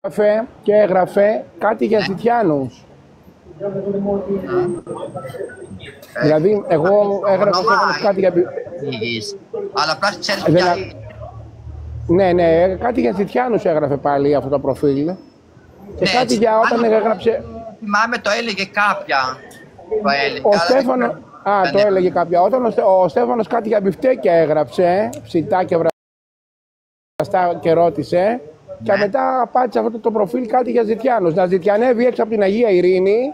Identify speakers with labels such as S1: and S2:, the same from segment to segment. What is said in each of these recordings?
S1: έγραφε και έγραφε κάτι για ζητιάνους. Δηλαδή, εγώ έγραψα κάτι για...
S2: Αλλά απλά ξέρεις ποια...
S1: Ναι, κάτι για ζητιάνους έγραφε πάλι αυτό το προφίλ. Και
S2: Ναι,
S1: κάτι για όταν έγραψε...
S2: Θυμάμαι το έλεγε κάποια.
S1: Ο Στέφανος... το έλεγε κάποια. Όταν ο Στέφανος κάτι για μπιφτέκια έγραψε, ψητά και βραστά και ρώτησε. Και μετά απάντησε αυτό το προφίλ κάτι για ζητιάνους. Να ζητιανεύει έξω από την Αγία Ειρήνη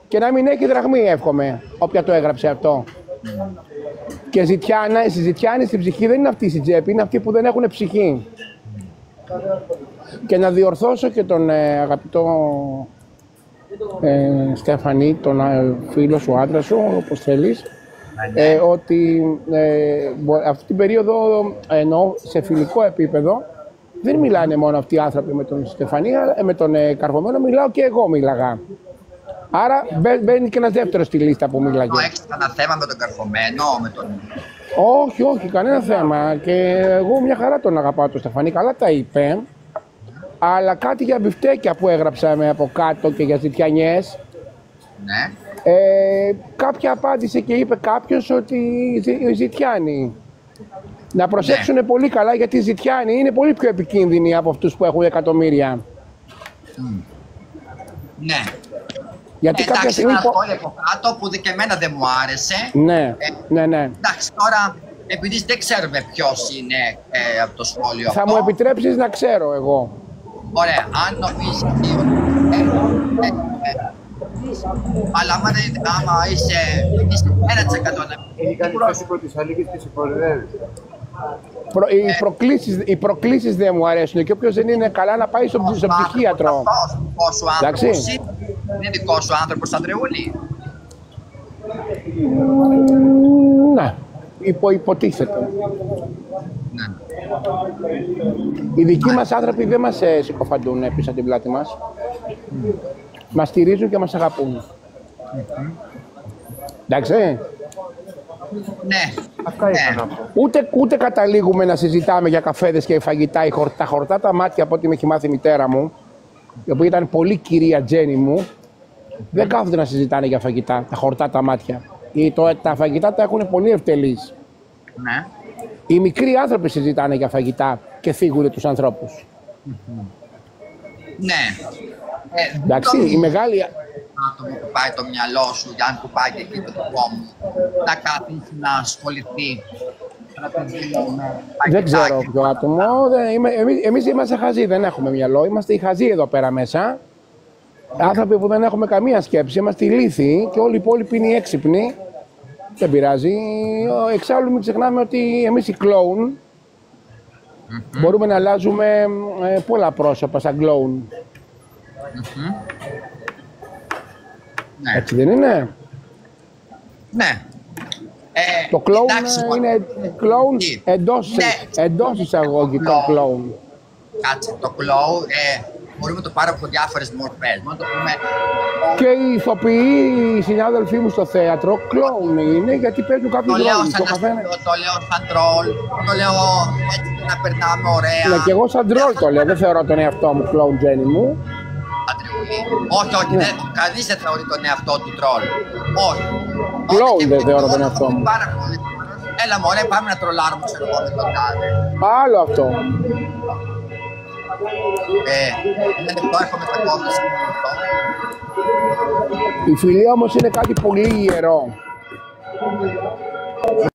S1: και να μην έχει δραχμή, εύχομαι, όποια το έγραψε αυτό. Και ζητιάνοι στην ψυχή δεν είναι αυτοί στην τσέπη, είναι αυτοί που δεν έχουν ψυχή. Και να διορθώσω και τον αγαπητό Στέφανη, τον φίλο σου, άντρα σου, όπως θέλεις, ότι αυτή την περίοδο, εννοώ σε φιλικό επίπεδο, δεν μιλάνε μόνο αυτοί οι άνθρωποι με τον Στεφανή, με τον Καρβωμένο, μιλάω και εγώ μίλαγα. Άρα μπαίνει και ένας δεύτερος στη λίστα που μίλαγε.
S2: Έχεις κανένα θέμα με τον Καρφωμένο, με τον...
S1: Όχι, κανένα θέμα. Και εγώ μια χαρά τον αγαπάω τον Στεφανή, καλά τα είπε. Αλλά κάτι για μπιφτέκια που έγραψαμε από κάτω και για ζητιανιές.
S2: Ναι.
S1: Κάποια απάντησε και είπε κάποιος ότι οι ζητιάνοι. Να προσέξουν πολύ καλά, γιατί οι ζητιάνοι είναι πολύ πιο επικίνδυνοι από αυτούς που έχουν εκατομμύρια.
S2: Ναι.
S1: Γιατί κάποια στιγμή...
S2: ένα σχόλιο από κάτω που και εμένα δεν μου άρεσε.
S1: Ναι.
S2: Εντάξει, τώρα, επειδή δεν ξέρουμε ποιος είναι από το σχόλιο
S1: θα
S2: αυτό.
S1: μου επιτρέψεις να ξέρω εγώ.
S2: Ωραία, αν νομίζεις ότι... αλλά άμα είσαι 1%...
S3: Έχει κάνει φασικό της αλήκης και σε κορυδεύει.
S1: Οι προκλήσεις δεν μου αρέσουν και όποιος δεν είναι καλά να πάει στον ψυχίατρο.
S2: Εντάξει. Είναι δικό σου άνθρωπος, Ανδρεούλη.
S1: Ναι, υποτίθεται.
S2: Ναι.
S1: Οι δικοί μας άνθρωποι δεν μας συκοφαντούν πίσω από την πλάτη μας. Μας στηρίζουν και μας αγαπούν. Εντάξει.
S2: Ναι.
S3: Αυτά ήθελα να πω.
S1: Ούτε καταλήγουμε να συζητάμε για καφέδες και φαγητά. Τα χορτά τα μάτια, από ό,τι με έχει μάθει η μητέρα μου, η οποία ήταν πολύ κυρία Τζέννη μου, δεν κάθονται να συζητάνε για φαγητά, τα χορτά τα μάτια. Τα φαγητά τα έχουν πολύ ευτελείς.
S2: Ναι.
S1: Οι μικροί άνθρωποι συζητάνε για φαγητά και θίγουν τους ανθρώπους.
S2: Ναι.
S1: Εντάξει, η μεγάλη...
S2: άτομο που πάει το μυαλό σου, για αν που πάει και εκεί το δικό μου, να κάθίσει να ασχοληθεί.
S1: Δεν ξέρω ποιο άτομο. Εμείς είμαστε χαζοί, δεν έχουμε μυαλό. Είμαστε οι χαζοί εδώ πέρα μέσα. Άνθρωποι που δεν έχουμε καμία σκέψη. Είμαστε ηλίθιοι και όλοι οι υπόλοιποι είναι οι έξυπνοι. Δεν πειράζει. Εξάλλου μην ξεχνάμε ότι εμείς οι κλόουν μπορούμε να αλλάζουμε πολλά πρόσωπα σαν κλόουν.
S2: Ναι.
S1: Έτσι δεν είναι?
S2: Ναι.
S1: Το κλόουν είναι κλόουν εντός εισαγωγικών κλόουν.
S2: Κάτσε, το κλόουν μπορούμε να το πάρουμε από διάφορες μορφές. Μπορούμε να το πούμε...
S1: Και οι ηθοποιοί, οι συνάδελφοί μου στο θέατρο, κλόουν είναι γιατί παίζουν κάποιους ρόλους.
S2: Το λέω σαν τρόλ, το λέω έτσι να περνάμε ωραία.
S1: Ναι, και εγώ σαν τρόλ το λέω, δεν θεωρώ τον εαυτό μου κλόουν, Τζέννη μου.
S2: Όχι, κανείς δεν θεωρεί τον εαυτό του τρόλ. Όχι.
S1: Κλόουν δεν θεωρώ τον εαυτό μου.
S2: Έλα μωρέ, πάμε να τρολάρουμε σε εγώ με τον τάδε.
S1: Άλλο αυτό.
S2: Δεν έχουμε στα κόμματα.
S1: Η φιλία όμως είναι κάτι πολύ ιερό.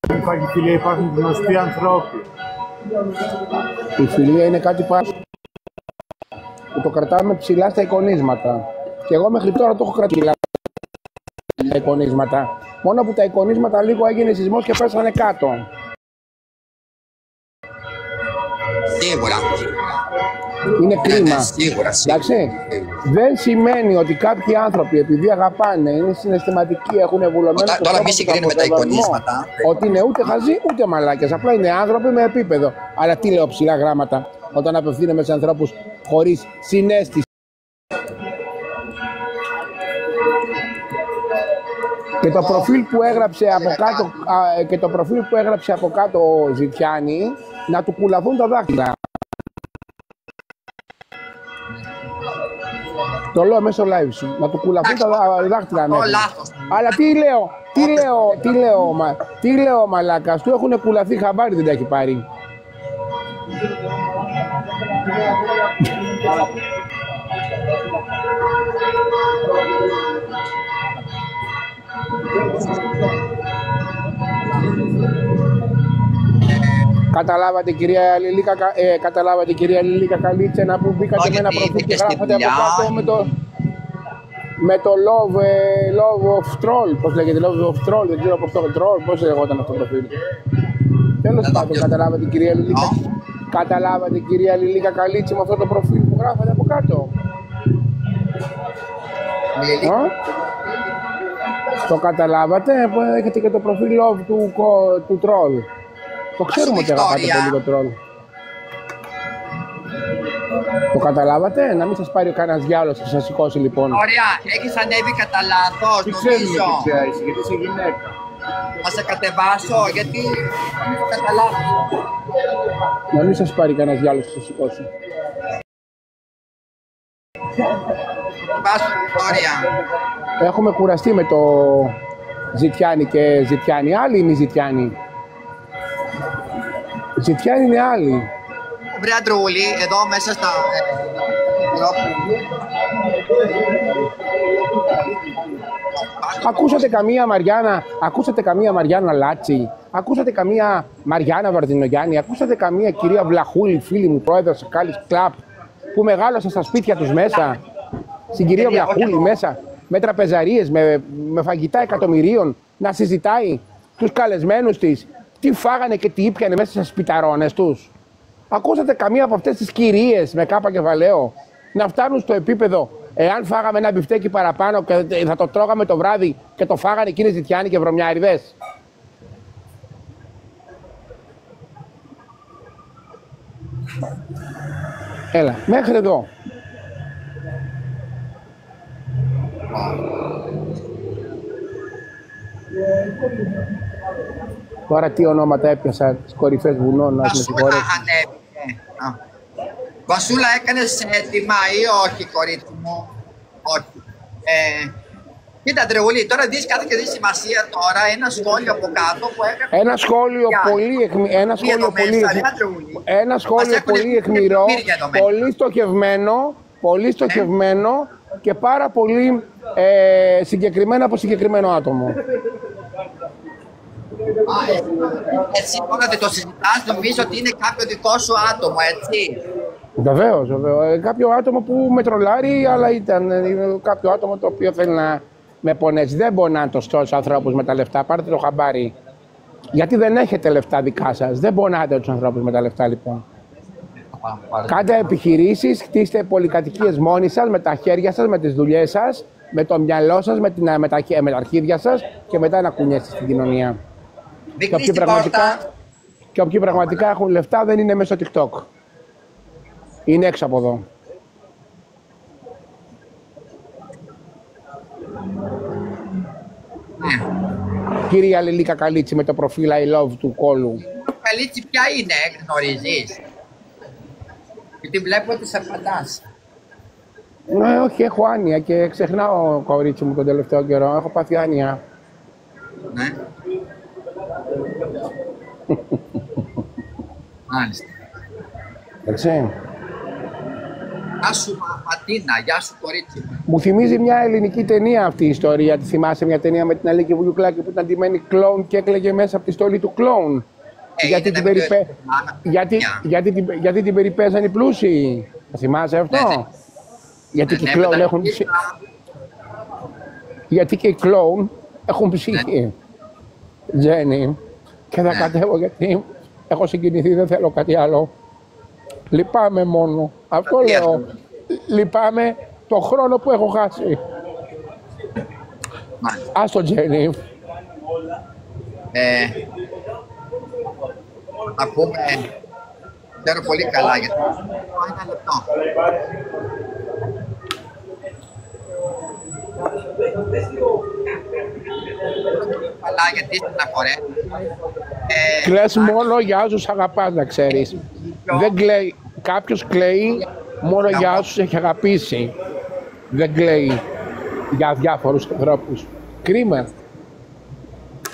S3: Δεν υπάρχει φιλία, υπάρχουν γνωστοί ανθρώποι.
S1: Η φιλία είναι κάτι που το κρατάμε ψηλά στα εικονίσματα. Και εγώ μέχρι τώρα το έχω κρατήσει ψηλά στα εικονίσματα. Μόνο που τα εικονίσματα λίγο έγινε σεισμός και πέσανε κάτω.
S2: Σίγουρα.
S1: Είναι κρίμα.
S2: Σίγουρα.
S1: Εντάξει. Δεν σημαίνει ότι κάποιοι άνθρωποι, επειδή αγαπάνε, είναι συναισθηματικοί, έχουν βουλωμένο.
S2: Τώρα μη συγκρίνουμε τα εικονίσματα.
S1: Ότι είναι ούτε χαζοί ούτε μαλάκες. Απλά είναι άνθρωποι με επίπεδο. Αλλά τι λέω ψηλά γράμματα όταν απευθύνομαι σε ανθρώπους χωρίς συναίσθηση. Και το προφίλ που έγραψε από κάτω, ο Ζητιάνη, να του κουλαθούν τα δάχτυλα. Το λέω μέσα στο live σου. Να του κουλαφούν τα δάχτυλα. Ναι.
S2: Λάθος.
S1: Αλλά τι λέω μαλάκας. Του έχουν κουλαθεί, χαμπάρι δεν τα έχει πάρει. Καταλάβατε κυρία Λιλίκα Καλίτσα, που μπήκατε με ένα προφίλ και γράφατε από κάτω με το love of troll, πώς λέγεται, love of troll, δεν ξέρω πώς λέγονταν αυτό το προφίλ. Τέλος πάντων, καταλάβατε κυρία Λιλίκα. Καταλάβατε κυρία Λιλίκα Καλίτσα με αυτό το προφίλ που γράφατε από κάτω. Το καταλάβατε, που έχετε και το προφίλ love του troll. Το ξέρουμε ότι αγαπάτε πολύ το troll. Το καταλάβατε, να μην σας πάρει κανένας διάολος και σας σηκώσει λοιπόν.
S2: Ωραία, έχεις ανέβει κατά λάθος, νομίζω.
S3: Γιατί είσαι γυναίκα.
S2: Θα σε κατεβάσω, γιατί έχω κατά λάθος.
S1: Να μην σας πάρει κανένας διάολος και σας σηκώσει.
S2: Βάσου, Victoria.
S1: Έχουμε κουραστεί με το Ζητιάνι και Ζητιάνι. Άλλοι είναι οι Ζητιάνι. Ζητιάνι είναι άλλοι.
S2: Βρε Αντρούλη, εδώ μέσα στα... Ακούσατε καμία Μαριάννα Λάτσι, ακούσατε καμία Μαριάννα Βαρδινογιάννη, ακούσατε καμία κυρία Βλαχούλη, φίλη μου, πρόεδρος Κάλης Κλαπ, που μεγάλωσε στα σπίτια τους μέσα, στην κυρία Βλαχούλη μέσα, με τραπεζαρίες, με φαγητά εκατομμυρίων, να συζητάει τους καλεσμένους της, τι φάγανε και τι ήπιανε μέσα στις σπιταρώνες τους. Ακούσατε καμία από αυτές τις κυρίες με κάπα κεφαλαίο να φτάνουν στο επίπεδο, εάν φάγαμε ένα μπιφτέκι παραπάνω και θα το τρώγαμε το βράδυ και το φάγανε εκείνες Ζητιάνοι και βρωμιάριδες. Έλα, μέχρι εδώ. Τώρα τι ονόματα έπιασα τις κορυφές βουνών, να με συγχωρέσω. Βασούλα, έκανες έτοιμα ή όχι, κορίτσι μου? Όχι. Κοίτα, Αντρεούλη, τώρα δεις κάτι και δεις σημασία τώρα, ένα σχόλιο από κάτω που έγραφε...
S1: Ένα σχόλιο πολύ αιχμηρό, πολύ στοχευμένο και πάρα πολύ συγκεκριμένο από συγκεκριμένο άτομο.
S2: Έτσι, τώρα δεν το συζητάς, νομίζω ότι είναι κάποιο δικό σου άτομο, έτσι.
S1: Βεβαίως, κάποιο άτομο που με τρολάρει, αλλά ήταν κάποιο άτομο το οποίο θέλει να με πονέσει. Δεν πονάνε τους ανθρώπους με τα λεφτά, πάρτε το χαμπάρι. Γιατί δεν έχετε λεφτά δικά σας, δεν πονάτε τους ανθρώπους με τα λεφτά λοιπόν. Κάντε επιχειρήσεις, χτίστε πολυκατοικίες μόνοι σας, με τα χέρια σας, με τις δουλειές σας, με το μυαλό σας, με τα αρχίδια σας και μετά να κουνιέστε στην κοινωνία. Και όποιοι πραγματικά έχουν λεφτά δεν είναι μέσα στο TikTok. Είναι έξω από εδώ. Κυρία Λιλίκα Καλίτση με το προφίλ I love του κόλου.
S2: Καλίτση ποια είναι, γνωρίζεις? Γιατί βλέπω ότι σε απαντάς.
S1: Ναι, όχι, έχω άνοια και ξεχνάω, κορίτσι μου, τον τελευταίο καιρό. Έχω πάθει άνοια.
S2: Ναι. Μάλιστα.
S1: Εντάξει.
S2: Γεια σου Ματίνα, γεια σου κορίτσι μου.
S1: Μου θυμίζει μια ελληνική ταινία αυτή η ιστορία. Τη θυμάσαι, μια ταινία με την Αλίκη Βουγιουκλάκη που ήταν ντυμένη κλόουν και έκλαιγε μέσα από τη στολή του κλόουν. Γιατί την περιπέζαν οι πλούσιοι. Θα θυμάσαι αυτό? Γιατί και οι κλόουν έχουν ψυχή. Γιατί και οι κλόουν έχουν ψυχή. Τζένι. Και θα κατέβω γιατί έχω συγκινηθεί, δεν θέλω κάτι άλλο. Λυπάμαι μόνο. Αυτό λέω. Λυπάμαι το χρόνο που έχω χάσει. Ας το Τζένι.
S2: Να πούμε, ξέρω πολύ καλά γιατί ένα λεπτό. Καλά γιατί στεναχωρέ.
S1: Κλαις μόνο για όσους αγαπάς, να ξέρεις. Δεν κλαίει. Κάποιος κλαίει Μόνο για όσους έχει αγαπήσει. Δεν κλαίει για διάφορους ανθρώπους. Κρίμα.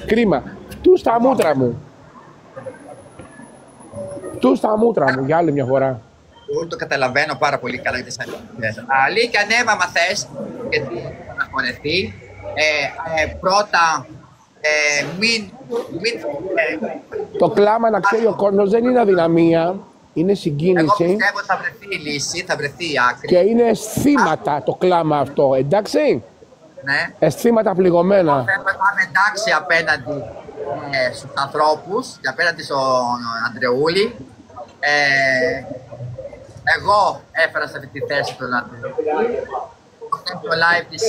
S1: Κρίμα. Φτού στα μούτρα μου. Φτού στα μούτρα μου για άλλη μια φορά.
S4: Το καταλαβαίνω πάρα πολύ καλά τις αλήθειες. Αλήθεια, ναι, άμα θες, γιατί θα χωρεθεί. Πρώτα,
S1: το κλάμα, να ξέρει ο κόσμος, δεν είναι αδυναμία, είναι συγκίνηση.
S4: Εγώ πιστεύω ότι θα βρεθεί η λύση, θα βρεθεί η άκρη.
S1: Και είναι αισθήματα το κλάμα αυτό, εντάξει.
S4: Ναι.
S1: Αισθήματα πληγωμένα.
S4: Θα είμαι εντάξει απέναντι στους ανθρώπους και απέναντι στον Αντρεούλη. Εγώ έφερα σε αυτή τη θέση τον Αντρεούλη. Το live της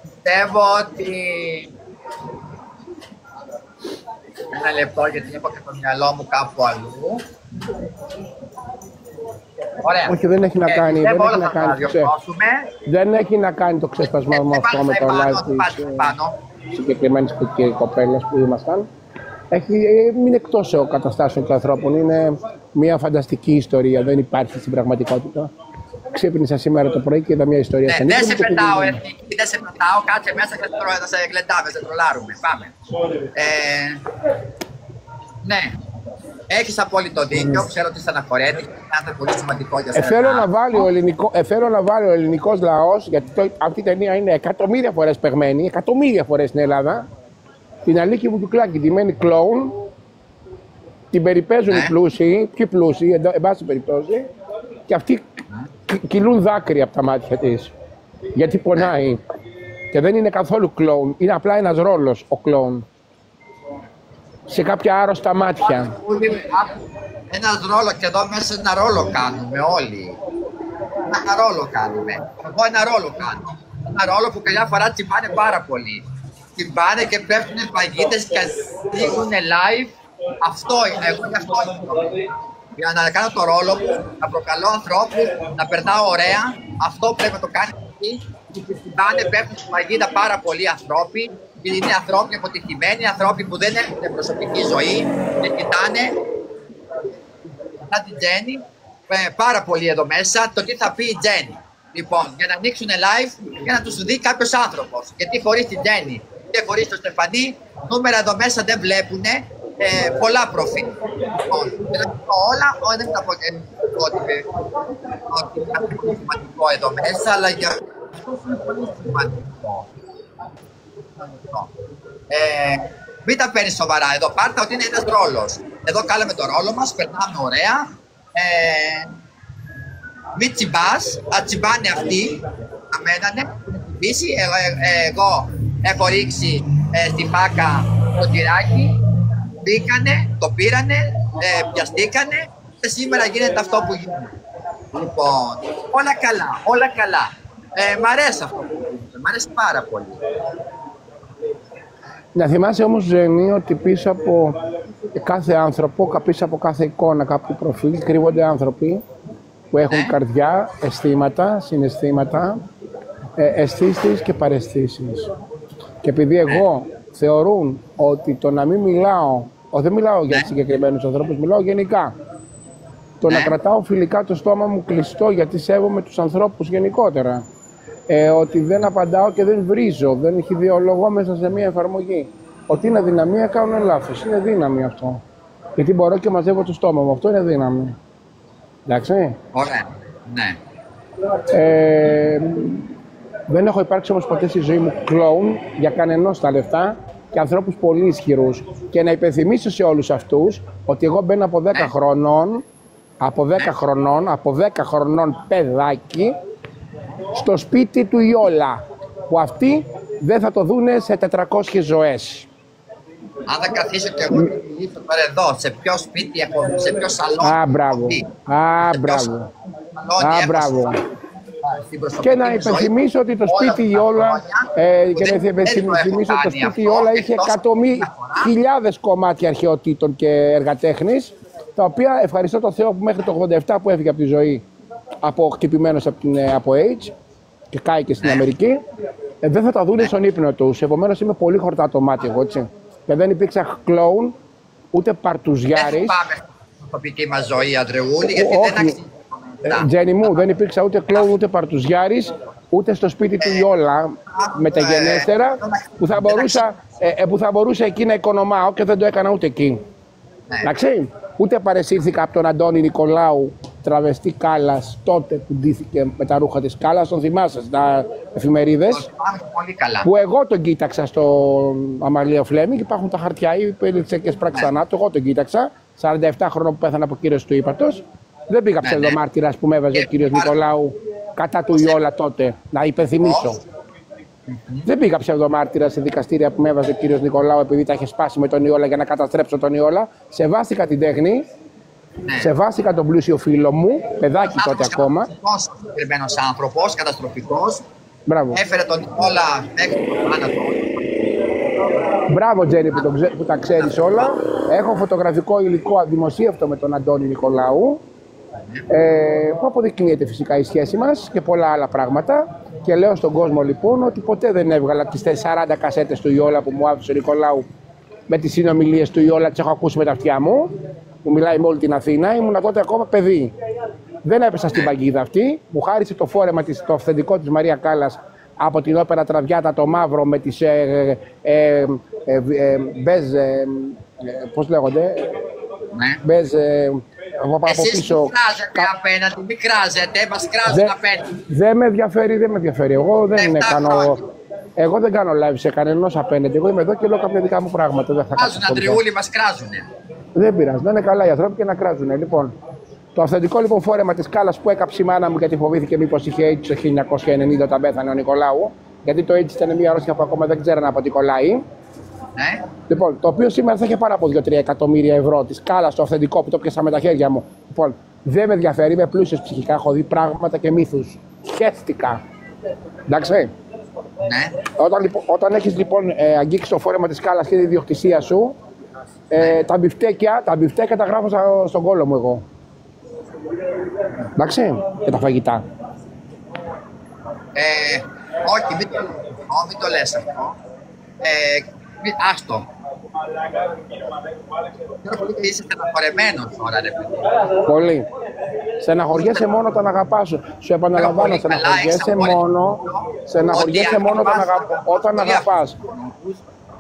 S4: πιστεύω ότι ένα λεπτό, γιατί έχω και το μυαλό μου κάπου αλλού. Ωραία.
S1: Όχι, δεν έχει να κάνει. Δεν έχει να κάνει το ξέσπασμα με αυτό, με το live της συγκεκριμένης κοπέλας που ήμασταν. Είναι εκτός καταστάσεων του ανθρώπων. Είναι μια φανταστική ιστορία. Δεν υπάρχει στην πραγματικότητα. Ξύπνησα σήμερα το πρωί και είδα μια ιστορία.
S4: Ναι, δεν σε πετάω, δεν σε πετάω. Κάτσε μέσα και θα σε γλεντάμε, σε τρολάρουμε. Πάμε. Ναι. Έχεις απόλυτο δίκιο. Ξέρω ότι στεναχωρέθηκες. Είναι πολύ σημαντικό για σένα.
S1: Θέλω να βάλει ο ελληνικός λαός, γιατί αυτή η ταινία είναι εκατομμύρια φορές παιγμένη, εκατομμύρια φορές στην Ελλάδα. Την Αλίκη Βουτουκλάκη, τη μένει κλόουν, την περιπέζουν οι πλούσιοι, ποιοι πλούσιοι, εν πάση περιπτώσει, και αυτοί κυλούν δάκρυα από τα μάτια της. Γιατί πονάει. Και δεν είναι καθόλου κλόουν, είναι απλά ένας ρόλος ο κλόουν. Σε κάποια άρρωστα μάτια.
S4: Ένας ρόλο, και εδώ μέσα ένα ρόλο κάνουμε όλοι. Ένα ρόλο κάνουμε. Εγώ ένα ρόλο κάνω. Ένα ρόλο που καμιά φορά τσιμπάνε πάρα πολύ. Τσιμπάνε και πέφτουν παγίδες και ανοίγουν live. Αυτό είναι, εγώ γι' αυτό για να κάνω το ρόλο μου, να προκαλώ ανθρώπους, να περνάω ωραία. Αυτό πρέπει να το κάνει εκεί. Και τσιμπάνε, πέφτουν στην παγίδα πάρα πολλοί άνθρωποι. Και είναι ανθρώποι αποτυχημένοι, ανθρώποι που δεν έχουν προσωπική ζωή και κοιτάνε σαν την Τζέννη, πάρα πολύ εδώ μέσα, το τι θα πει η Τζέννη. Λοιπόν, για να ανοίξουν live και να τους δει κάποιος άνθρωπος. Γιατί χωρίς την Τζέννη και χωρίς τον Στεφανή, νούμερα εδώ μέσα δεν βλέπουν πολλά προφίλ. Λοιπόν, και να πω όλα, δεν θα πω ότι είναι πολύ σημαντικό εδώ μέσα, αλλά για αυτό είναι πολύ σημαντικό. Μην τα παίρνεις σοβαρά εδώ, πάρτα ότι είναι ένας ρόλος. Εδώ κάναμε το ρόλο μας, περνάμε ωραία. Μην τσιμπάς, θα τσιμπάνε αυτοί, αμένανε, εγώ έχω ρίξει στη φάκα το τυράκι, μπήκανε, το πήρανε, πιαστήκανε και σήμερα γίνεται αυτό που γίνεται. Λοιπόν, όλα καλά, όλα καλά. Μ' αρέσει αυτό που γίνεται, μ' αρέσει πάρα πολύ.
S1: Να θυμάσαι όμως, Ζένη, ότι πίσω από κάθε άνθρωπο, πίσω από κάθε εικόνα, κάποιο προφίλ, κρύβονται άνθρωποι που έχουν καρδιά, αισθήματα, συναισθήματα, αισθήσεις και παραισθήσεις. Και επειδή εγώ θεωρούν ότι το να μην μιλάω, δεν μιλάω για συγκεκριμένους ανθρώπους, μιλάω γενικά. Το να κρατάω φιλικά το στόμα μου κλειστό, γιατί σέβομαι τους ανθρώπους γενικότερα. Ότι δεν απαντάω και δεν βρίζω, δεν έχει διολογώ μέσα σε μια εφαρμογή. Ότι είναι αδυναμία, κάνω λάθος. Είναι δύναμη αυτό. Γιατί μπορώ και μαζεύω το στόμα μου. Αυτό είναι δύναμη. Εντάξει.
S4: Ωραία. Ναι.
S1: Δεν έχω υπάρξει όμως ποτέ στη ζωή μου κλόουν για κανενός τα λεφτά και ανθρώπους πολύ ισχυρούς. Και να υπενθυμίσω σε όλους αυτούς ότι εγώ μπαίνω από 10 χρονών, από 10 χρονών παιδάκι, στο σπίτι του Ιόλα, που αυτοί δεν θα το δούνε σε 400 ζωές.
S4: Αν θα καθίσω και εγώ και μιλήσω τώρα εδώ, σε ποιο σπίτι έχω, σε ποιο σαλόνι.
S1: Μπράβο. Μπράβο. Και να υπενθυμίσω ότι το σπίτι Ιόλα είχε χιλιάδες κομμάτια αρχαιοτήτων και εργατέχνης, τα οποία ευχαριστώ τον Θεό που μέχρι το 87 που έφυγε από τη ζωή, χτυπημένος από AIDS και κάει και στην Αμερική, δεν θα τα δουν στον ύπνο τους. Επομένως είμαι πολύ χορτά το μάτι εγώ, έτσι. Και δεν υπήρξα κλόουν, ούτε παρτουζιάρης.
S4: Δεν πάμε στην τοπική μας ζωή, Ανδρεούλη, γιατί δεν αξίζει.
S1: Τζένι μου, δεν υπήρξα ούτε κλόουν, ούτε παρτουζιάρης, ούτε στο σπίτι του Ιόλα μεταγενέστερα, που θα μπορούσα εκεί να οικονομάω και δεν το έκανα ούτε εκεί. Εντάξει, ούτε παρεσύρθηκα από τον Αντώνη Νικολάου, τραβεστή Κάλλας, τότε που ντύθηκε με τα ρούχα της Κάλλας, τον θυμάσαι στα εφημερίδες.
S4: Πολύ καλά.
S1: Που εγώ τον κοίταξα στο Αμαλία Φλέμινγκ, υπάρχουν τα χαρτιά, υπήρξε και σπράξη θανάτου, εγώ τον κοίταξα, 47 χρόνια που πέθανε από κύριος του ύπατος. Δεν πήγα ψευδομάρτυρας που με έβαζε ο κύριος Νικολάου κατά του Ιόλα τότε, να υπενθυμίσω. Δεν πήγα ψευδομάρτυρα σε δικαστήρια που με έβαζε ο κύριος Νικολάου επειδή τα είχε σπάσει με τον Ιόλα για να καταστρέψω τον Ιόλα. Σεβάστηκα την τέχνη, σεβάστηκα τον πλούσιο φίλο μου, παιδάκι τότε ακόμα.
S4: Συγκεκριμένος άνθρωπος, καταστροφικός.
S1: Μπράβο.
S4: Έφερε τον Ιόλα μέχρι τον θάνατο.
S1: Μπράβο, Τζένι, που τα ξέρεις όλα. Έχω φωτογραφικό υλικό δημοσίευτο με τον Αντώνη Νικολάου. Που αποδεικνύεται φυσικά η σχέση μας και πολλά άλλα πράγματα. Και λέω στον κόσμο λοιπόν ότι ποτέ δεν έβγαλα τις 40 κασέτες του Ιόλα που μου άφησε ο Νικολάου με τις συνομιλίες του Ιόλα, τις έχω ακούσει με τα αυτιά μου, που μιλάει με όλη την Αθήνα. Ήμουν τότε ακόμα παιδί. Δεν έπεσα στην παγίδα αυτή. Μου χάρισε το φόρεμα το αυθεντικό της Μαρία Κάλλας από την όπερα Τραβιάτα, το μαύρο με τις μπέζ, πώς λέγονται, μπέζ.
S4: Εσείς μην κράζετε απέναντι, μην κράζετε, μας κράζουν απέναντι.
S1: Δεν με ενδιαφέρει, Εγώ δεν κάνω live σε κανένας απέναντι. Εγώ είμαι εδώ και λέω κάποια δικά μου πράγματα. Δεν θα
S4: κράζουν, Ανδρεούλη, μας κράζουνε.
S1: Δεν πειράζει, να είναι καλά οι άνθρωποι και να κράζουνε. Λοιπόν, το αυθεντικό λοιπόν φόρεμα της Κάλλας που έκαψε η μάνα μου γιατί φοβήθηκε μήπως είχε AIDS το 1990 όταν πέθανε ο Νικολάου. Γιατί το AIDS ήταν μια αρρώστια που ακόμα δεν ξέρανε από τι κολλάει. Λοιπόν, το οποίο σήμερα θα είχε πάρα από 2-3 εκατομμύρια ευρώ της Κάλλας, το αυθεντικό που το πιάσα με τα χέρια μου. Λοιπόν, δεν με ενδιαφέρει, είμαι πλούσιος ψυχικά, έχω δει πράγματα και μύθους. Σχέστηκα. Εντάξει.
S4: Ναι.
S1: Όταν έχεις λοιπόν αγγίξει το φόρεμα της Κάλλας και την ιδιοκτησία σου, τα μπιφτέκια τα γράφω στον κόλο μου εγώ. Εντάξει, και τα φαγητά.
S4: Όχι, μην το λες αυτό. Άστο. Είσαι στεναχωρεμένος τώρα, ρε παιδί.
S1: Πολύ. Στεναχωριέσαι μόνο όταν αγαπάς. Σου επαναλαμβάνω, στεναχωριέσαι μόνο όταν αγαπάς.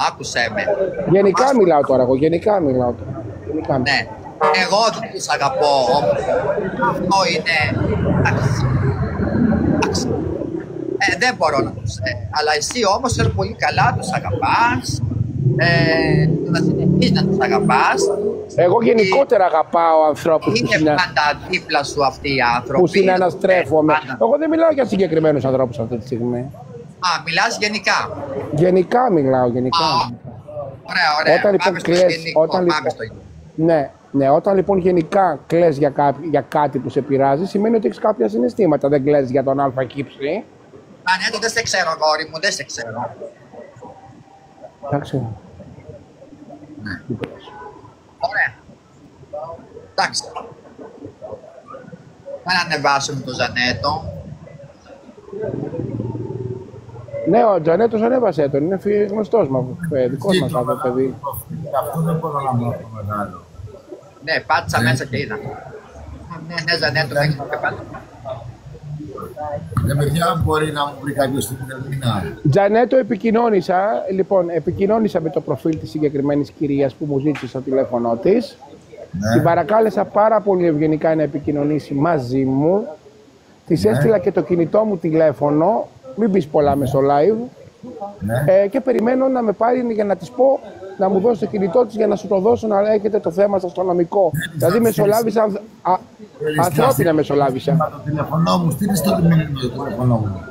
S4: Άκουσέ με.
S1: Γενικά μιλάω τώρα εγώ, γενικά.
S4: Ναι. Εγώ δεν τους αγαπώ όμως. Αυτό είναι... δεν μπορώ να τους... αλλά εσύ όμως είναι πολύ καλά, τους αγαπάς. Να συνεχίσεις να τους αγαπάς.
S1: Εγώ γενικότερα αγαπάω ανθρώπους
S4: είναι πάντα δίπλα σου αυτοί οι άνθρωποι.
S1: Που συναναστρέφομαι. Εγώ δεν μιλάω για συγκεκριμένους ανθρώπους αυτή τη στιγμή.
S4: Μιλάς γενικά.
S1: Γενικά μιλάω, γενικά.
S4: Ωραία.
S1: Όταν λοιπόν κλαις, ναι, όταν λοιπόν γενικά κλαις για κάτι που σε πειράζει, σημαίνει ότι έχεις κάποια συναισθήματα. Δεν κλαις για τον αλφα κύψη.
S4: Ναι, δεν σε ξέρω, γόρι μου, δεν σε ξέρω.
S1: Εντάξει.
S4: Ναι. Ωραία. Εντάξει. Να ανεβάσουμε το Ζανέτο.
S1: Ναι, ο Τζανέτος ανέβασε τον, είναι γνωστός μας, δικός μας αυτό το παιδί.
S3: Αυτό δεν μπορώ να μάθω μεγάλο.
S4: Ναι, πάτησα μέσα και είδα. Ναι, Ζανέτο, δεν έχεις και πάτησα.
S3: Παιδιά, μπορεί να μου βρει κάποιος στην Ελληνικά.
S1: Τζανέτο, επικοινώνησα με το προφίλ της συγκεκριμένης κυρίας που μου ζήτησε στο τηλέφωνο της. Ναι. Την παρακάλεσα πάρα πολύ ευγενικά να επικοινωνήσει μαζί μου. Της έστειλα και το κινητό μου τηλέφωνο, μην πεις πολλά μέσω live. Ναι. Και περιμένω να με πάρει για να της πω να μου δώσει το κινητό της για να σου το δώσω να έχετε το θέμα σας στο νομικό. Δηλαδή μεσολάβησα, ανθρώπινα μεσολάβησα.
S3: Το τηλεφωνό μου, στείλεις το τηλεφωνό μου.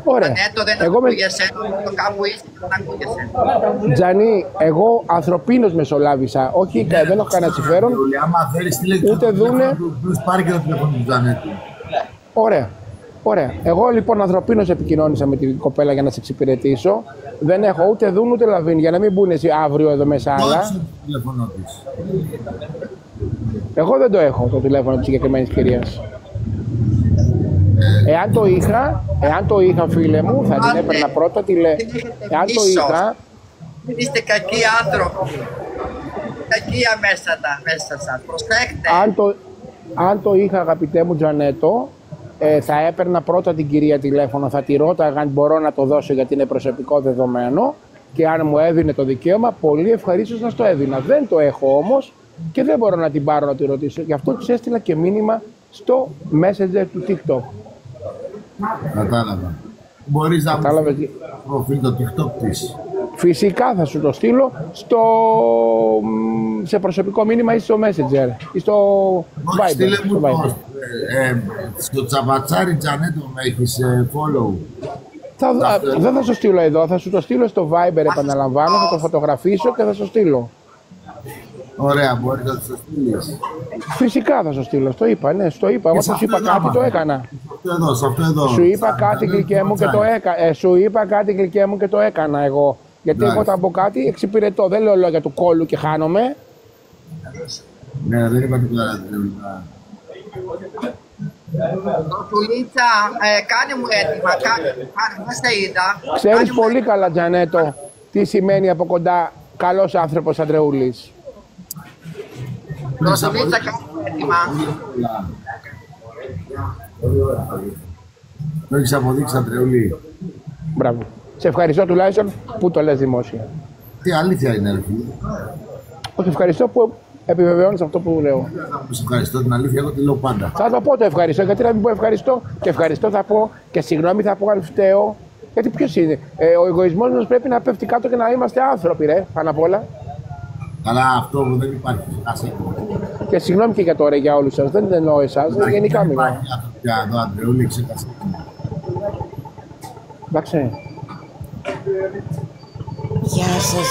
S1: Ωραία.
S4: Εγώ το κάπου είσαι, δεν ακούγεσαι.
S1: Τζανί, εγώ ανθρωπίνως μεσολάβησα, όχι δεν έχω κανένα συμφέρον. Ούτε δούνε.
S3: Πάρει και το τηλεφωνό του Τζανέτου.
S1: Ωραία. Εγώ λοιπόν ανθρωπίνως επικοινώνησα με την κοπέλα για να σε εξυπηρετήσω. Δεν έχω ούτε δουν ούτε λαβίν για να μην μπουν εσύ αύριο εδώ μέσα άλλα.
S3: Εγώ
S1: δεν το έχω το τηλέφωνο της συγκεκριμένης κυρίας. Εάν το είχα φίλε μου, θα την έπαιρνα πρώτα εάν το είχα...
S4: Είστε κακοί άνθρωποι. Κακία μέσα σας. Προσέχτε.
S1: Αν το είχα, αγαπητέ μου Τζανέτο, θα έπαιρνα πρώτα την κυρία τηλέφωνο, θα τη ρώταγα αν μπορώ να το δώσω γιατί είναι προσωπικό δεδομένο και αν μου έδινε το δικαίωμα, πολύ ευχαρίστως να στο έδινα. Δεν το έχω όμως και δεν μπορώ να την πάρω να τη ρωτήσω. Γι' αυτό της έστειλα και μήνυμα στο Messenger του TikTok.
S3: Κατάλαβα. Μπορείς να μου προφίλ το TikTok της.
S1: Φυσικά θα σου το στείλω σε προσωπικό μήνυμα ή στο Messenger ή στο Viber.
S3: Στείλε μου στο Τσαπατσάρι Τζανέτο με έχεις follow.
S1: Δεν θα σου στείλω εδώ, θα σου το στείλω στο Viber, επαναλαμβάνω, θα το φωτογραφίσω και θα σου στείλω.
S3: Ωραία, μπορείς να το στείλεις.
S1: Φυσικά θα σου στείλω, στο είπα, ναι, στο είπα. Εγώ σου είπα κάτι, το έκανα.
S3: Σε αυτό εδώ.
S1: Σου είπα κάτι γλυκέ μου και το έκανα. Σου είπα κάτι γλυκέ μου και το έκανα εγώ. Γιατί εγώ όταν πω κάτι εξυπηρετώ, δεν λέω λόγια του κόλλου και χάνομαι.
S3: Ναι, δεν είπα τίποτα.
S4: Τουλίτσα, κάνε μου έτοιμα, δεν σε είδα.
S1: Ξέρεις πολύ καλά, Τζανέτο, τι σημαίνει από κοντά καλός άνθρωπος Αντρεούλης.
S4: Τουλίτσα, κάνε μου έτοιμα.
S3: Το έχεις αποδείξει, Αντρεούλη.
S1: Μπράβο. Σε ευχαριστώ τουλάχιστον που το λες δημόσια.
S3: Τι αλήθεια είναι, ρε φίλε.
S1: Όχι, ευχαριστώ που επιβεβαιώνεις αυτό που λέω.
S3: Σε ευχαριστώ την αλήθεια, εγώ τη λέω πάντα.
S1: Θα το πω το ευχαριστώ, γιατί να μην πω ευχαριστώ. Και ευχαριστώ θα πω και συγγνώμη θα πω αν φταίω. Γιατί ποιος είναι. Ο εγωισμός μας πρέπει να πέφτει κάτω και να είμαστε άνθρωποι, ρε, πάνω απ' όλα.
S3: Αλλά αυτό που δεν υπάρχει.
S1: Και συγγνώμη και για τώρα για όλους σας. Δεν εννοώ εσάς, γενικά μιλάω.
S3: Δεν υπάρχει για το Αντρεούλη, ξέχασε.
S1: Εντάξει.
S5: Γεια σας.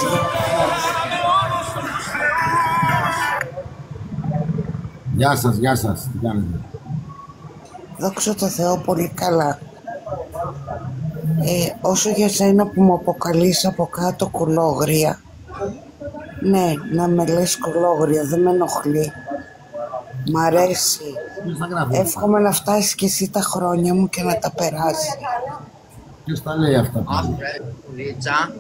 S3: Γεια σας, τι κάνετε.
S5: Δόξα τω Θεώ, πολύ καλά. Όσο για σένα που μου αποκαλείς από κάτω κολόγρια, ναι, να με λες κολόγρια, δεν με ενοχλεί. Μ' αρέσει. Εύχομαι να φτάσεις και εσύ τα χρόνια μου και να τα περάσει.
S3: Ποιος τα λέει αυτά πάλι.
S4: Λίτσα,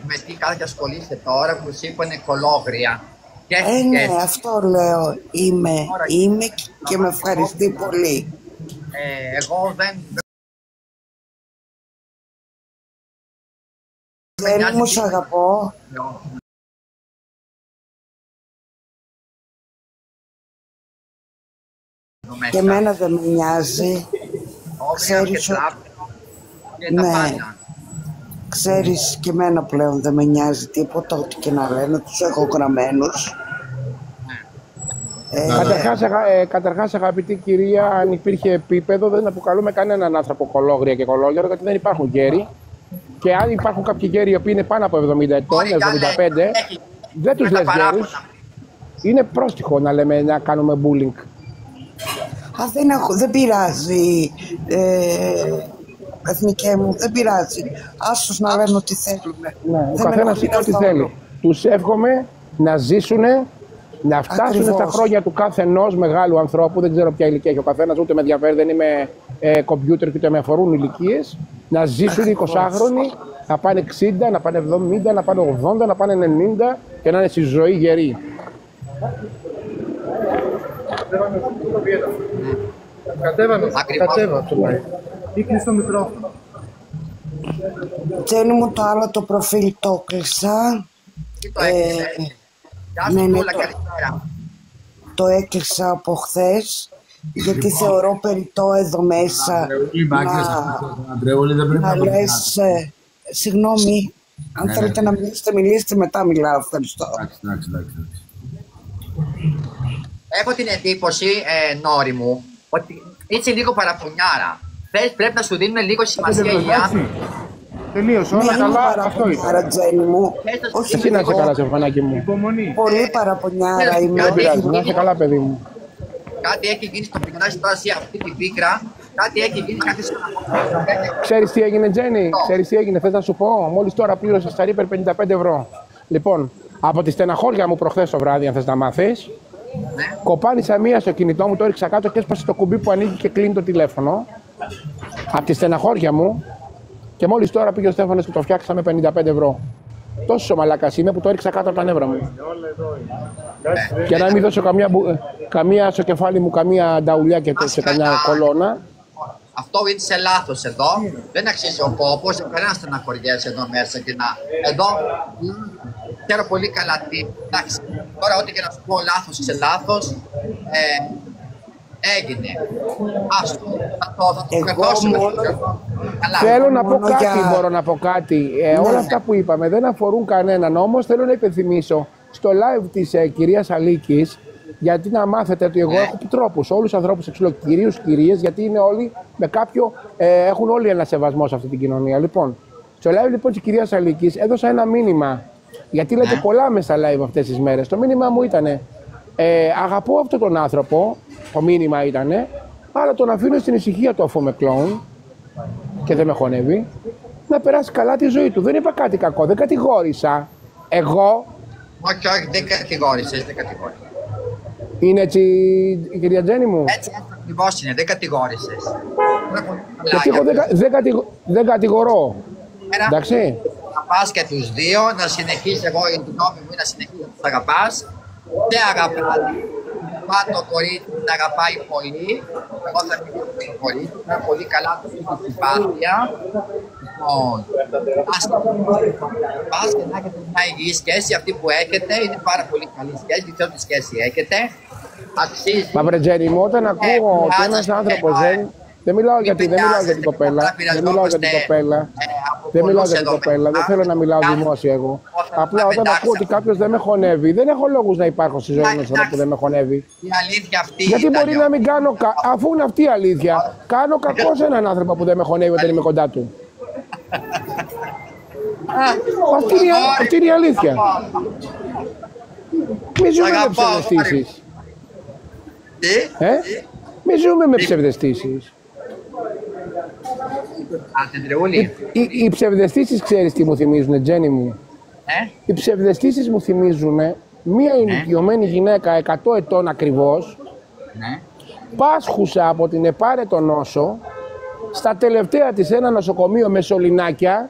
S4: με τι κάτι ασχολείστε τώρα που σου είπανε κολόγρια.
S5: Ναι, αυτό λέω. Είμαι και με ευχαριστεί πολύ.
S4: Εγώ δεν...
S5: Δεν μου σ' αγαπώ. Και εμένα δεν με νοιάζει. Ξέρεις ότι... Ναι. Ξέρεις και εμένα πλέον δεν με νοιάζει τίποτα, ό,τι και να λένε, τους έχω γραμμένους.
S1: Καταρχάς, αγαπητή κυρία, αν υπήρχε επίπεδο, δεν αποκαλούμε κανέναν άνθρωπο κολόγρια και κολόγερο, γιατί δεν υπάρχουν γέροι. Και αν υπάρχουν κάποιοι γέροι οι οποίοι είναι πάνω από 70 ετών, 75, δεν τους λες γέρους. Είναι πρόστιχο να λέμε να κάνουμε bullying.
S5: Δεν πειράζει, εθνικέ μου, δεν πειράζει. Άσως να λένε ό,τι θέλουν.
S1: Ναι, ο καθένας είναι ό,τι θέλει. Τους εύχομαι να ζήσουνε, να φτάσουν στα χρόνια του κάθε ενός μεγάλου ανθρώπου. Δεν ξέρω ποια ηλικία έχει ο καθένας, ούτε με ενδιαφέρει, δεν είμαι κομπιούτερ και ούτε με αφορούν ηλικίες. Να ζήσουν 20χρονοι, να πάνε 60, να πάνε 70, να πάνε 80, να πάνε 90 και να είναι στη ζωή γεροί.
S2: Κατέβαμε το πάει. Ήκλεισε το μικρόφωνο.
S5: Τζένι μου, το άλλο το προφίλ το έκλεισα.
S4: Τι το έκλεισε? Γεια σου, Τούλα, καλησπέρα.
S5: Το έκλεισα από χθες, γιατί θεωρώ περιττό εδώ μέσα να λες, συγγνώμη, αν θέλετε να μιλήσετε, μετά μιλάω, ευχαριστώ.
S3: Εντάξει.
S4: Έχω την εντύπωση, Νόρη μου, ότι είσαι λίγο παραπονιάρα. Πρέπει να σου δίνουν λίγο σημασία οι άνθρωποι.
S1: Τελείωσε, όλα καλά, αυτό ήταν.
S5: Παρατζένη μου, όχι
S1: εσύ να είσαι καλά, Σεφανάκι μου.
S5: Πολύ παραπονιάρα είμαι.
S1: Δεν πειράζει, να είσαι καλά, παιδί μου.
S4: Κάτι έχει γίνει στο πεινάζει τώρα εσύ αυτή την πίκρα. Κάτι έχει γίνει, κάτι σου.
S1: Ξέρεις τι έγινε, Τζένι, ξέρεις τι έγινε, θες να σου πω? Μόλις τώρα πλήρωσα στα Reaper 55 ευρώ. Λοιπόν, από τη στεναχώρια μου προχθές το βράδυ, αν θες να μάθεις, κοπάνισα μία στο κινητό μου, το έριξα κάτω και έσπασε το κουμπί που ανοίγει και κλείνει το τηλέφωνο. Από τη στεναχώρια μου, και μόλις τώρα πήγε ο Στέφανος και το φτιάξαμε 55 ευρώ. Τόσο μαλάκας είμαι που το έριξα κάτω από τα νεύρα μου. Και να μην δώσω καμία στο κεφάλι μου, καμία νταουλιά και σε καμιά κολόνα.
S4: Αυτό είναι σε λάθος εδώ. Δεν αξίζει ο κόπος, κανένα στεναχωριέσαι εδώ μέσα και να. Εδώ ξέρω πολύ καλά τι. Εντάξει, τώρα ό,τι και να σου πω λάθος σε λάθος. Έγινε. Άστο. Θα το κρεπώσουμε.
S1: Θέλω να πω κάτι, μπορώ να πω κάτι. Όλα αυτά που είπαμε δεν αφορούν κανέναν. Όμως θέλω να υπενθυμίσω στο live της κυρίας Αλίκης, γιατί να μάθετε ότι εγώ έχω τρόπους. Όλους τους ανθρώπους εξηλώ, κυρίους, κυρίες, γιατί είναι όλοι με κάποιο. Έχουν όλοι ένα σεβασμό σε αυτή την κοινωνία. Λοιπόν, στο live λοιπόν της κυρίας Αλίκης έδωσα ένα μήνυμα. Γιατί λέτε πολλά μέσα live αυτές τις μέρες. Το μήνυμα μου ήταν. Αγαπώ αυτόν τον άνθρωπο. Το μήνυμα ήτανε, αλλά τον αφήνω στην ησυχία του αφού με κλόουν και δεν με χωνεύει, να περάσει καλά τη ζωή του. Δεν είπα κάτι κακό, δεν κατηγόρησα. Εγώ.
S4: Όχι, όχι, δεν κατηγόρησες, δεν κατηγόρησες.
S1: Είναι έτσι η κυρία Τζέννη μου.
S4: Έτσι ακριβώς είναι, δεν κατηγόρησες.
S1: Γιατί εγώ δεν κατηγορώ. Εντάξει.
S4: Να πας και τους δύο, να συνεχίσεις, εγώ η γνώμη μου είναι να συνεχίσεις να τους αγαπάς. Δεν αγαπάς. Το κορίτσι την αγαπάει πολύ. Εγώ θα μιλήσω το κορίτσι. Είναι πολύ καλά του στη συμπάθεια. Λοιπόν, πας και να έχετε μια υγιή σχέση. Αυτή που έχετε είναι πάρα πολύ καλή σχέση. Δεν ξέρω τι σχέση έχετε. Αξίζει.
S1: Μα βρε Τζέννη μου, όταν ακούω ότι ένας άνθρωπος δεν μιλάω για την κοπέλα. Δεν μιλάω για την κοπέλα. Δεν μιλάω για την κοπέλα. Δεν θέλω να μιλάω δημόσια εγώ. Απλά όταν ακούω ότι κάποιος δεν με χωνεύει, δεν έχω λόγους να υπάρχω στη ζωή μου που δεν με χωνεύει.
S4: Η αλήθεια αυτή.
S1: Γιατί μπορεί να μην κάνω. Αφού είναι αυτή η αλήθεια, κάνω κακό σε έναν άνθρωπο που δεν με χωνεύει όταν είμαι κοντά του. Αυτή είναι η αλήθεια. Μη ζούμε με ψευδαισθήσεις. Μη ζούμε με ψευδαισθήσεις. Οι ψευδαισθήσεις, ξέρεις τι μου θυμίζουνε, Τζέννη μου. Οι ψευδαισθήσεις μου θυμίζουνε μία ηλικιωμένη γυναίκα 100 ετών ακριβώς, πάσχουσα από την επάρετο νόσο, στα τελευταία της ένα νοσοκομείο με σωληνάκια,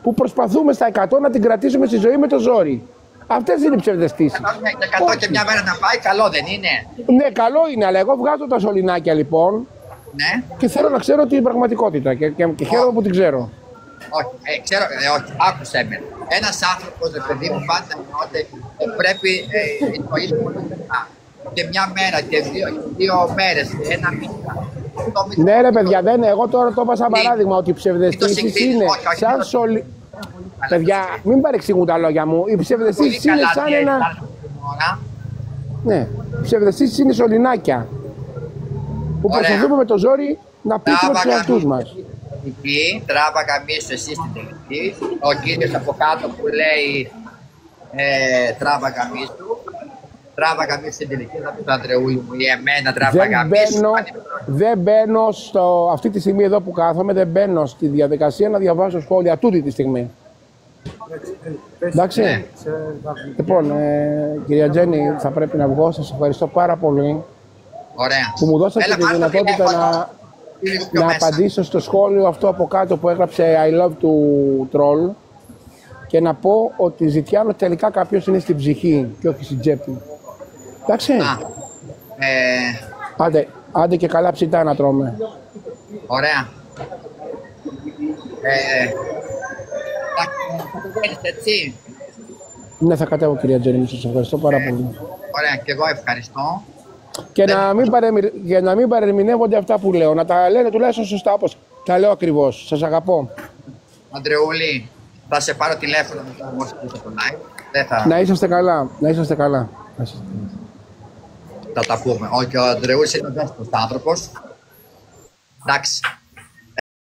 S1: που προσπαθούμε στα 100 να την κρατήσουμε στη ζωή με το ζόρι. Αυτές είναι οι ψευδαισθήσεις.
S4: 100 και μια μέρα να πάει, καλό δεν είναι?
S1: Ναι, καλό είναι, αλλά εγώ βγάζω τα σωληνάκια λοιπόν.
S4: Ναι.
S1: Και θέλω να ξέρω την πραγματικότητα και χαίρομαι που την ξέρω.
S4: Όχι, ξέρω, όχι, άκουσέ με. Ένας άνθρωπος, ρε παιδί μου, πάντα ότι πρέπει το ίδιο και μια μέρα και δύο μέρες, ένα μήνα.
S1: Ναι ρε παιδιά, εγώ τώρα το είπα σαν παράδειγμα ότι οι ψευδαισθήσεις είναι σαν σωλη... Παιδιά, μην παρεξηγούν τα λόγια μου. Οι ψευδαισθήσεις είναι σαν ένα... Ναι, οι ψευδαισθήσεις είναι σωληνάκια. Που προσπαθούμε με το ζόρι να πείσουμε τους εαυτούς μας.
S4: Εκεί, τράβα καμίσου εσύ στην τελική. Ο κύριος από κάτω που λέει τράβα καμίσου. Τράβα καμίσου στην τελική, θα πει το Ανδρεούλη μου ή εμένα τράβα καμίσου.
S1: Δεν μπαίνω αυτή τη στιγμή εδώ που κάθομαι, δεν μπαίνω στη διαδικασία να διαβάζω σχόλια τούτη τη στιγμή. Εντάξει. Λοιπόν, κυρία Τζέννη, θα πρέπει να βγω. Σας ευχαριστώ πάρα πολύ.
S4: Ωραία.
S1: Που μου δώσατε τη δυνατότητα να απαντήσω στο σχόλιο αυτό από κάτω που έγραψε I love του Troll και να πω ότι ζητιάνω τελικά κάποιος είναι στην ψυχή και όχι στην τσέπη. Εντάξει. Άντε και καλά ψητά να τρώμε.
S4: Ωραία. Θα το κάνεις έτσι?
S1: Ναι, θα κατέβω κυρία Τζέννη, σας ευχαριστώ πάρα πολύ.
S4: Ωραία, και εγώ ευχαριστώ.
S1: Και να μην παρερμηνεύονται αυτά που λέω, να τα λένε τουλάχιστον σωστά όπως τα λέω ακριβώς. Σας αγαπώ.
S4: Αντρεούλη, θα σε πάρω τηλέφωνο με το live.
S1: Να είσαστε καλά, να είσαστε καλά.
S4: Θα τα πούμε. Όχι, ο Αντρεούλης είναι ο δεύτερος άνθρωπος. Εντάξει.